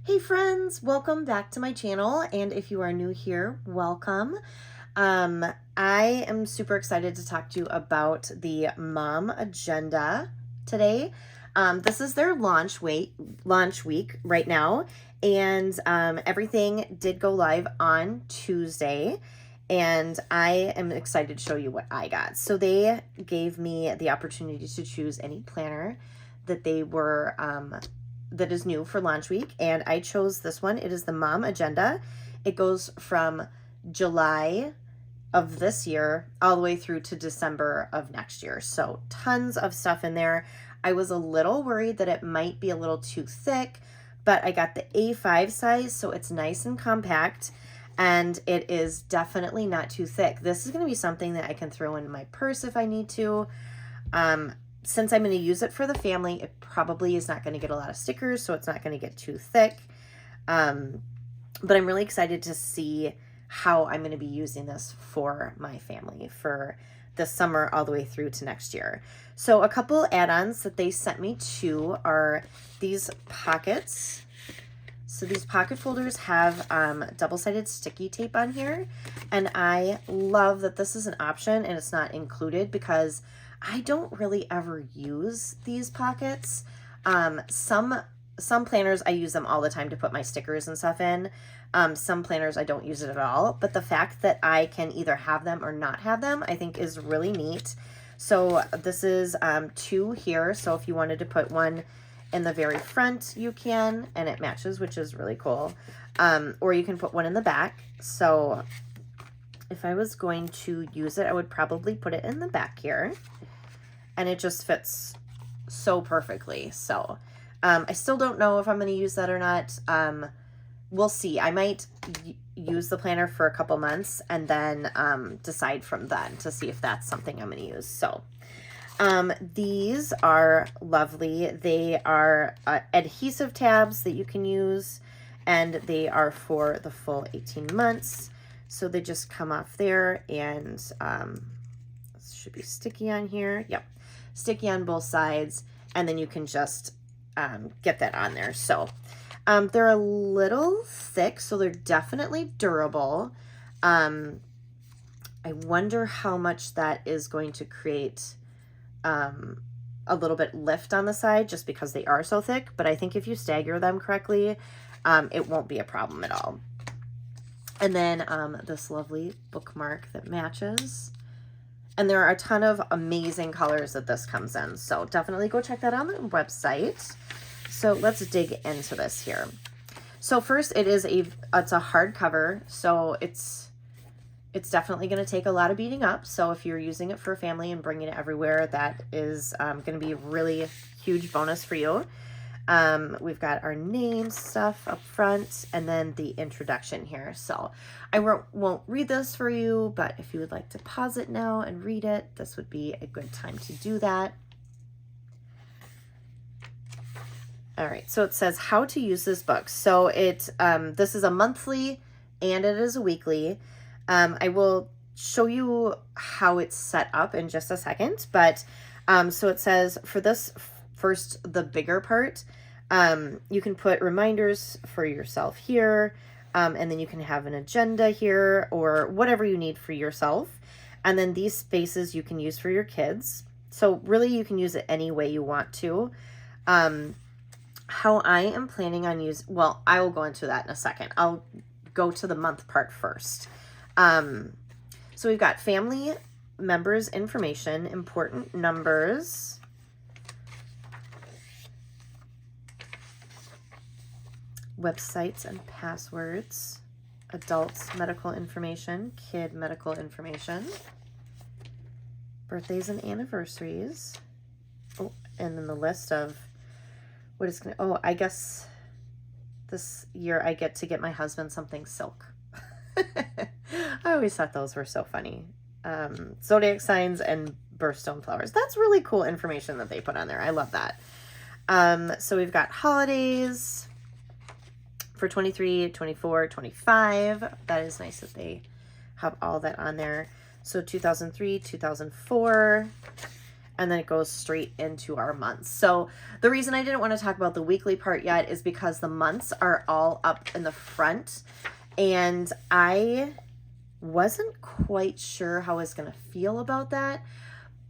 Hey friends, welcome back to my channel, and if you are new here, welcome. I am super excited to talk to you about the MomAgenda today. This is their launch week right now, and everything did go live on Tuesday, and I am excited to show you what I got. So they gave me the opportunity to choose any planner that they were that is new for launch week, and I chose this one. It is the MomAgenda. It goes from July of this year all the way through to December of next year. So tons of stuff in there. I was a little worried that it might be a little too thick, but I got the A5 size, so it's nice and compact, and it is definitely not too thick. This is going to be something that I can throw in my purse if I need to. Since I'm going to use it for the family, it probably is not going to get a lot of stickers, so it's not going to get too thick. But I'm really excited to see how I'm going to be using this for my family for this summer all the way through to next year. So a couple add-ons that they sent me to are these pockets. So these pocket folders have double-sided sticky tape on here, and I love that this is an option and it's not included because I don't really ever use these pockets. Some planners, I use them all the time to put my stickers and stuff in. Some planners, I don't use it at all. But the fact that I can either have them or not have them, I think is really neat. So this is 2 here. So if you wanted to put one in the very front, you can, and it matches, which is really cool. Or you can put one in the back. So if I was going to use it, I would probably put it in the back here. And it just fits so perfectly. So I still don't know if I'm going to use that or not. We'll see. I might use the planner for a couple months and then decide from then to see if that's something I'm going to use. So these are lovely. They are adhesive tabs that you can use, and they are for the full 18 months. So they just come off there, and this should be sticky on here. Yep. Sticky on both sides, and then you can just get that on there. So they're a little thick, so they're definitely durable. I wonder how much that is going to create a little bit lift on the side just because they are so thick, but I think if you stagger them correctly, it won't be a problem at all. And then this lovely bookmark that matches. And there are a ton of amazing colors that this comes in. So definitely go check that out on the website. So let's dig into this here. So first, it's a hardcover. So it's definitely going to take a lot of beating up. So if you're using it for a family and bringing it everywhere, that is going to be a really huge bonus for you. We've got our name stuff up front and then the introduction here. So I won't read this for you, but if you would like to pause it now and read it, this would be a good time to do that. All right, so it says how to use this book. So this is a monthly and it is a weekly. I will show you how it's set up in just a second, but so it says for this first, the bigger part, you can put reminders for yourself here, and then you can have an agenda here or whatever you need for yourself. And then these spaces you can use for your kids. So really you can use it any way you want to. How I am planning on well, I will go into that in a second. I'll go to the month part first. So we've got family members information, important numbers, websites and passwords, adults medical information, kid medical information, birthdays and anniversaries. Oh, and then the list of what is going to, oh, I guess this year I get to get my husband something silk. I always thought those were so funny. Zodiac signs and birthstone flowers. That's really cool information that they put on there. I love that. So we've got holidays for 23, 24, 25. That is nice that they have all that on there. So 2003, 2004. and then it goes straight into our months. So the reason I didn't want to talk about the weekly part yet is because the months are all up in the front, and I wasn't quite sure how I was going to feel about that.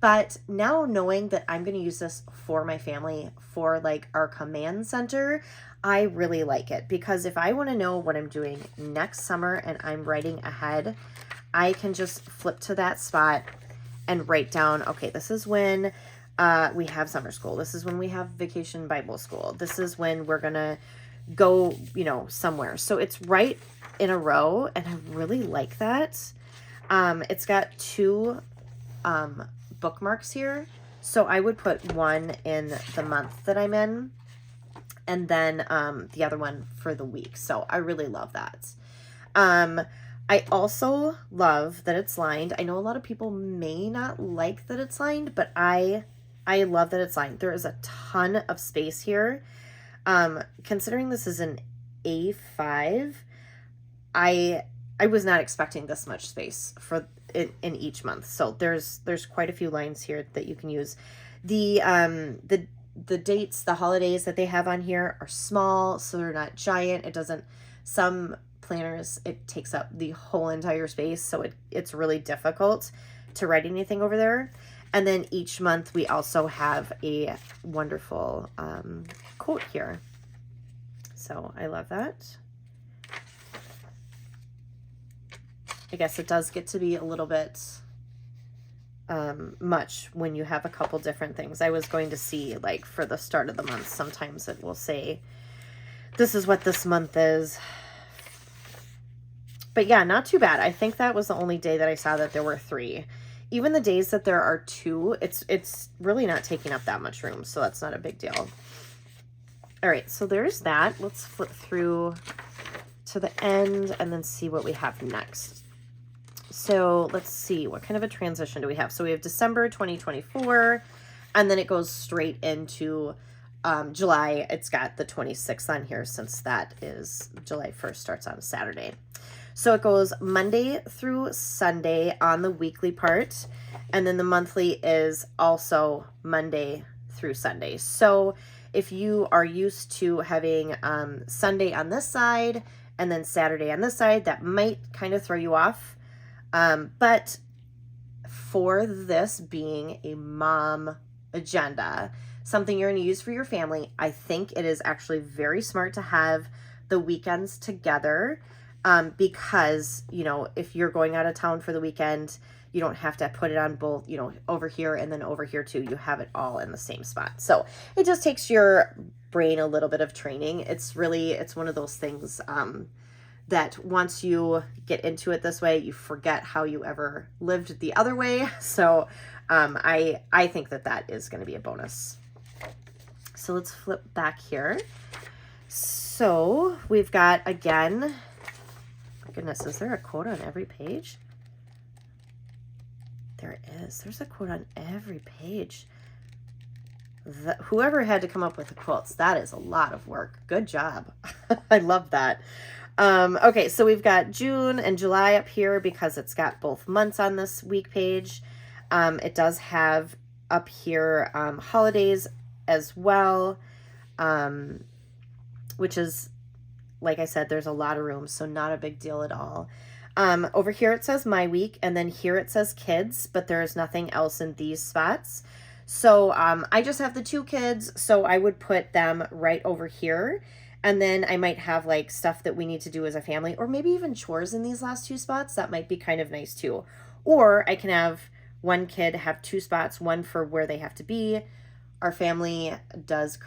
But now knowing that I'm going to use this for my family, for like our command center, I really like it, because if I want to know what I'm doing next summer and I'm writing ahead, I can just flip to that spot and write down, okay, this is when we have summer school. This is when we have vacation Bible school. This is when we're going to go, somewhere. So it's right in a row, and I really like that. It's got two bookmarks here, so I would put one in the month that I'm in, and then the other one for the week. So I really love that. I also love that it's lined. I know a lot of people may not like that it's lined, but I love that it's lined. There is a ton of space here. Considering this is an A5, I was not expecting this much space for in each month. So there's quite a few lines here that you can use. The dates, the holidays that they have on here are small, so they're not giant. It doesn't, some planners, it takes up the whole entire space, so it's really difficult to write anything over there. And then each month we also have a wonderful quote here. So I love that. I guess it does get to be a little bit much when you have a couple different things. I was going to see, like, for the start of the month, sometimes it will say, this is what this month is. But yeah, not too bad. I think that was the only day that I saw that there were 3. Even the days that there are 2, it's really not taking up that much room, so that's not a big deal. All right, so there's that. Let's flip through to the end and then see what we have next. So let's see, what kind of a transition do we have? So we have December 2024, and then it goes straight into July. It's got the 26th on here, since that is July 1st, starts on a Saturday. So it goes Monday through Sunday on the weekly part, and then the monthly is also Monday through Sunday. So if you are used to having Sunday on this side and then Saturday on this side, that might kind of throw you off. But for this being a mom agenda, something you're going to use for your family, I think it is actually very smart to have the weekends together. Because, if you're going out of town for the weekend, you don't have to put it on both, over here and then over here too. You have it all in the same spot. So it just takes your brain a little bit of training. It's one of those things, that once you get into it this way, you forget how you ever lived the other way. So, I think that is going to be a bonus. So let's flip back here. So we've got, again, goodness, is there a quote on every page? There is. There's a quote on every page. Whoever had to come up with the quotes, that is a lot of work. Good job. I love that. Okay, so we've got June and July up here because it's got both months on this week page. It does have up here holidays as well, which is, like I said, there's a lot of room, so not a big deal at all. Over here it says my week, and then here it says kids, but there's nothing else in these spots. So I just have the 2 kids, so I would put them right over here. And then I might have like stuff that we need to do as a family, or maybe even chores in these last 2 spots. That might be kind of nice too. Or I can have one kid have 2 spots, one for where they have to be. Our family does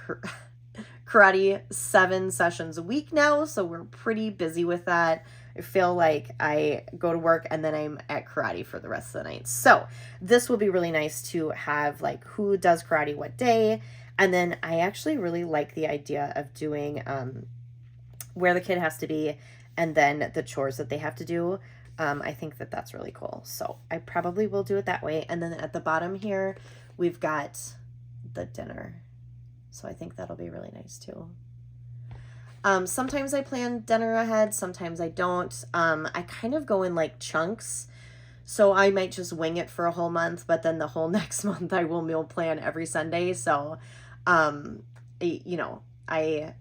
karate 7 sessions a week now, so we're pretty busy with that. I feel like I go to work and then I'm at karate for the rest of the night. So this will be really nice to have, like, who does karate what day. And then I actually really like the idea of doing where the kid has to be and then the chores that they have to do. I think that's really cool. So I probably will do it that way. And then at the bottom here, we've got the dinner. So I think that'll be really nice too. Sometimes I plan dinner ahead, sometimes I don't. I kind of go in like chunks. So I might just wing it for a whole month, but then the whole next month I will meal plan every Sunday. So, you know, I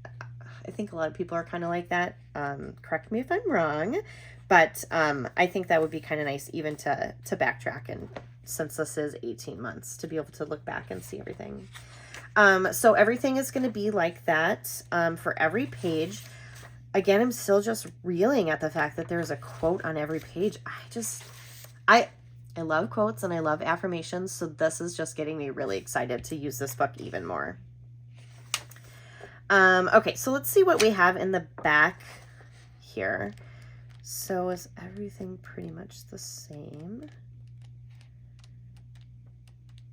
think a lot of people are kind of like that. Correct me if I'm wrong, but I think that would be kind of nice even to backtrack, and since this is 18 months, to be able to look back and see everything. So everything is going to be like that for every page. Again, I'm still just reeling at the fact that there's a quote on every page. I love quotes and I love affirmations, so this is just getting me really excited to use this book even more. Okay, so let's see what we have in the back here. So is everything pretty much the same?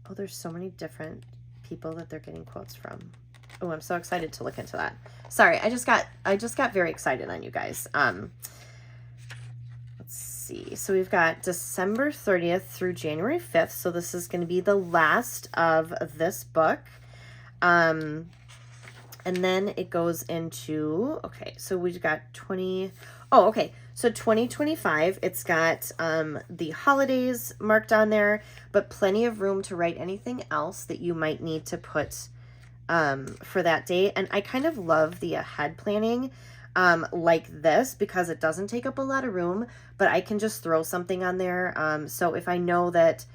Oh, there's so many different people that they're getting quotes from. Oh, I'm so excited to look into that. Sorry, I just got very excited on you guys. Let's see. So we've got December 30th through January 5th. So this is going to be the last of this book. And then it goes into, okay, so we've got 2025, it's got the holidays marked on there, but plenty of room to write anything else that you might need to put for that day. And I kind of love the ahead planning like this because it doesn't take up a lot of room, but I can just throw something on there. So if I know that,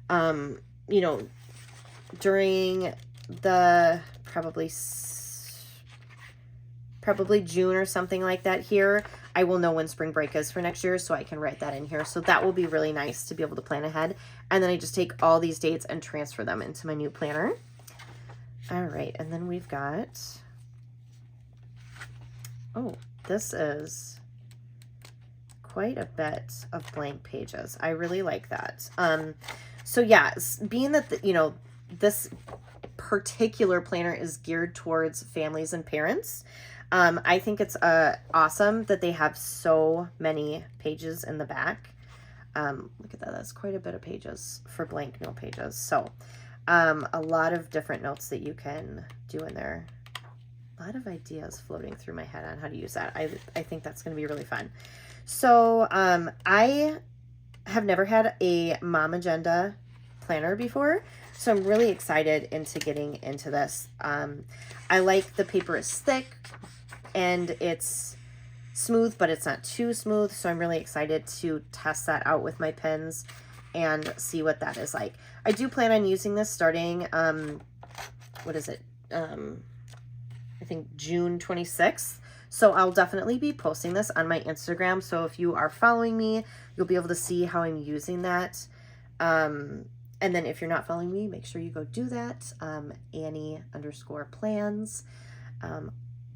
you know, during the probably June or something like that here, I will know when spring break is for next year, so I can write that in here. So that will be really nice to be able to plan ahead. And then I just take all these dates and transfer them into my new planner. All right, and then we've got, oh, this is quite a bit of blank pages. I really like that. So yeah, being that, you know, this particular planner is geared towards families and parents, I think it's awesome that they have so many pages in the back. Look at that. That's quite a bit of pages for blank note pages. So a lot of different notes that you can do in there. A lot of ideas floating through my head on how to use that. I think that's going to be really fun. So I have never had a MomAgenda planner before, so I'm really excited into getting into this. I like the paper is thick and it's smooth, but it's not too smooth, so I'm really excited to test that out with my pens and see what that is like. I do plan on using this starting, what is it? I think June 26th. So I'll definitely be posting this on my Instagram. So if you are following me, you'll be able to see how I'm using that. And then if you're not following me, make sure you go do that. Annie_plans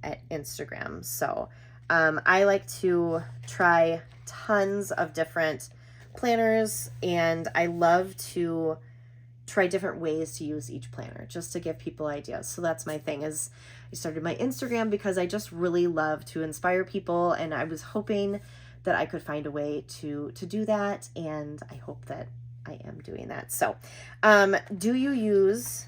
at Instagram. So I like to try tons of different planners, and I love to try different ways to use each planner just to give people ideas. So that's my thing, is I started my Instagram because I just really love to inspire people, and I was hoping that I could find a way to do that, and I hope that I am doing that. So do you use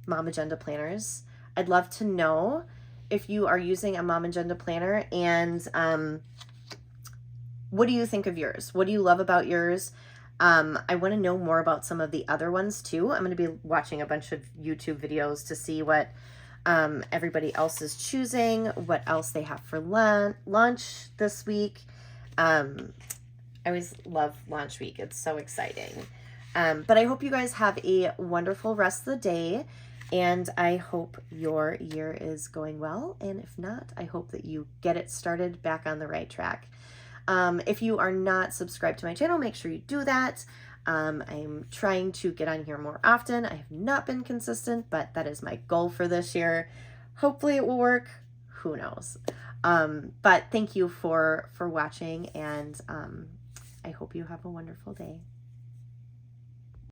MomAgenda planners? I'd love to know if you are using a MomAgenda planner, and what do you think of yours? What do you love about yours? I want to know more about some of the other ones too. I'm going to be watching a bunch of YouTube videos to see what everybody else is choosing, what else they have for launch this week. I always love launch week. It's so exciting. But I hope you guys have a wonderful rest of the day, and I hope your year is going well. And if not, I hope that you get it started back on the right track. If you are not subscribed to my channel, make sure you do that. I'm trying to get on here more often. I have not been consistent, but that is my goal for this year. Hopefully it will work. Who knows? But thank you for watching, and I hope you have a wonderful day.